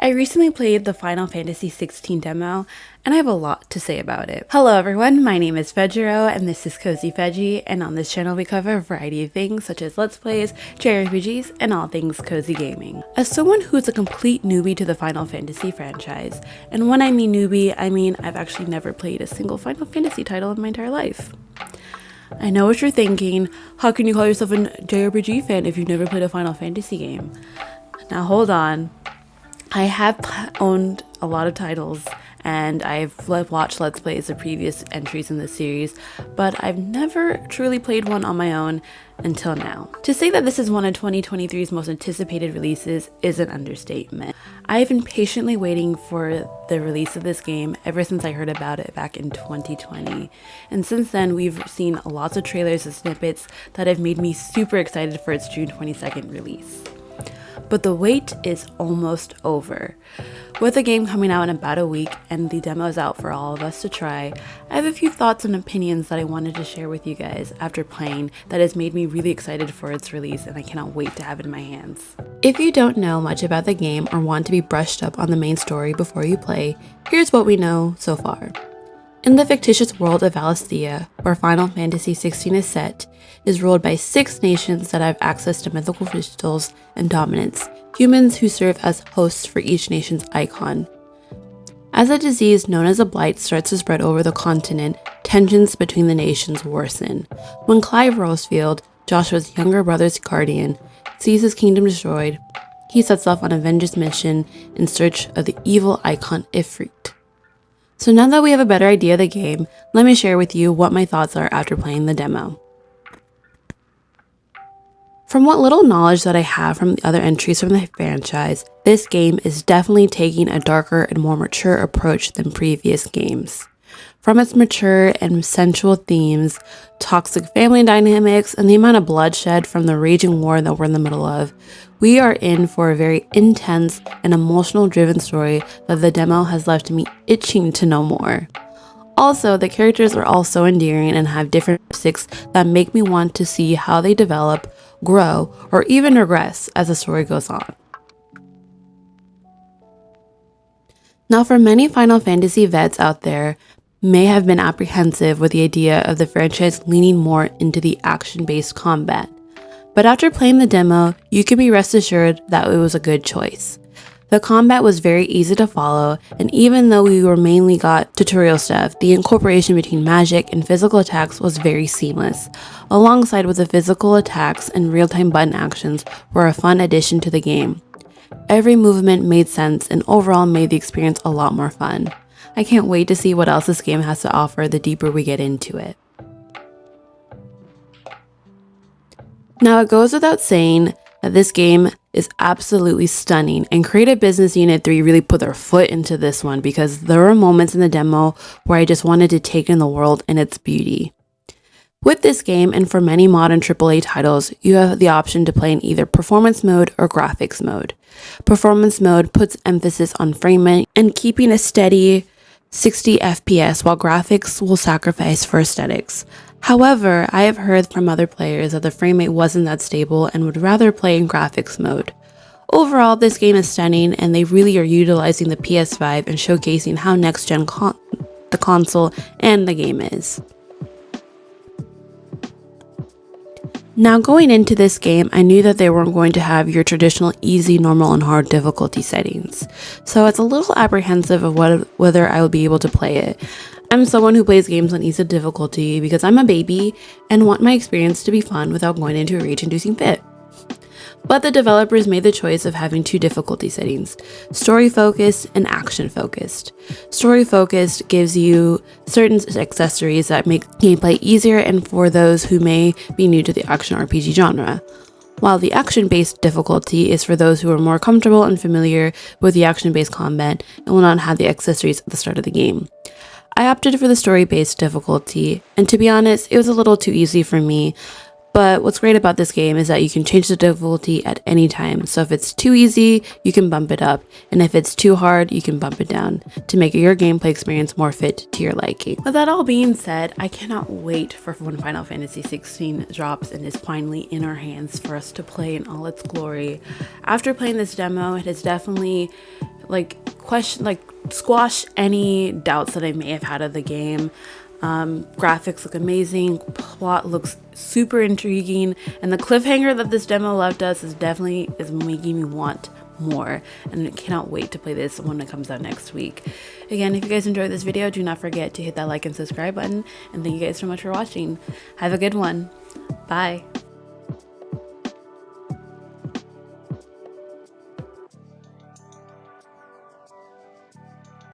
I recently played the Final Fantasy XVI demo, and I have a lot to say about it. Hello everyone, my name is Fejiro, and this is Cozy Veggie, and on this channel we cover a variety of things such as Let's Plays, JRPGs, and all things cozy gaming. As someone who's a complete newbie to the Final Fantasy franchise, and when I mean newbie, I mean I've actually never played a single Final Fantasy title in my entire life. I know what you're thinking, how can you call yourself a JRPG fan if you've never played a Final Fantasy game? Now hold on. I have owned a lot of titles and I've watched Let's Plays of previous entries in the series, but I've never truly played one on my own until now. To say that this is one of 2023's most anticipated releases is an understatement. I've been patiently waiting for the release of this game ever since I heard about it back in 2020. And since then, we've seen lots of trailers and snippets that have made me super excited for its June 22nd release. But the wait is almost over. With the game coming out in about a week and the demo is out for all of us to try, I have a few thoughts and opinions that I wanted to share with you guys after playing that has made me really excited for its release, and I cannot wait to have it in my hands. If you don't know much about the game or want to be brushed up on the main story before you play, here's what we know so far. In the fictitious world of Valisthea, where Final Fantasy XVI is set, is ruled by 6 nations that have access to mythical crystals and dominance, humans who serve as hosts for each nation's icon. As a disease known as a blight starts to spread over the continent, tensions between the nations worsen. When Clive Rosefield, Joshua's younger brother's guardian, sees his kingdom destroyed, he sets off on a vengeance mission in search of the evil icon Ifrit. So now that we have a better idea of the game, let me share with you what my thoughts are after playing the demo. From what little knowledge that I have from the other entries from the franchise, this game is definitely taking a darker and more mature approach than previous games. From its mature and sensual themes, toxic family dynamics, and the amount of bloodshed from the raging war that we're in the middle of, we are in for a very intense and emotional driven story that the demo has left me itching to know more. Also, the characters are all so endearing and have different characteristics that make me want to see how they develop, grow, or even regress as the story goes on. Now, for many Final Fantasy vets out there, may have been apprehensive with the idea of the franchise leaning more into the action-based combat. But after playing the demo, you can be rest assured that it was a good choice. The combat was very easy to follow, and even though we were mainly got tutorial stuff, the incorporation between magic and physical attacks was very seamless, alongside with the physical attacks and real-time button actions were a fun addition to the game. Every movement made sense and overall made the experience a lot more fun. I can't wait to see what else this game has to offer the deeper we get into it. Now, it goes without saying that this game is absolutely stunning, and Creative Business Unit 3 really put their foot into this one because there were moments in the demo where I just wanted to take in the world and its beauty. With this game, and for many modern AAA titles, you have the option to play in either performance mode or graphics mode. Performance mode puts emphasis on frame rate and keeping a steady 60 FPS, while graphics will sacrifice for aesthetics. However, I have heard from other players that the frame rate wasn't that stable and would rather play in graphics mode. Overall, this game is stunning, and they really are utilizing the PS5 and showcasing how next-gen the console and the game is. Now, going into this game, I knew that they weren't going to have your traditional easy, normal, and hard difficulty settings. So it's a little apprehensive of whether I will be able to play it. I'm someone who plays games on easy difficulty because I'm a baby and want my experience to be fun without going into a rage-inducing fit. But the developers made the choice of having 2 difficulty settings, story-focused and action-focused. Story-focused gives you certain accessories that make gameplay easier and for those who may be new to the action RPG genre, while the action-based difficulty is for those who are more comfortable and familiar with the action-based combat and will not have the accessories at the start of the game. I opted for the story-based difficulty, and to be honest, it was a little too easy for me. But what's great about this game is that you can change the difficulty at any time. So if it's too easy, you can bump it up. And if it's too hard, you can bump it down to make your gameplay experience more fit to your liking. With that all being said, I cannot wait for when Final Fantasy XVI drops and is finally in our hands for us to play in all its glory. After playing this demo, it has definitely squash any doubts that I may have had of the game. Graphics look amazing, plot looks super intriguing, and the cliffhanger that this demo left us is making me want more, and I cannot wait to play this when it comes out next week. Again, if you guys enjoyed this video, do not forget to hit that like and subscribe button, and thank you guys so much for watching. Have a good one. Bye.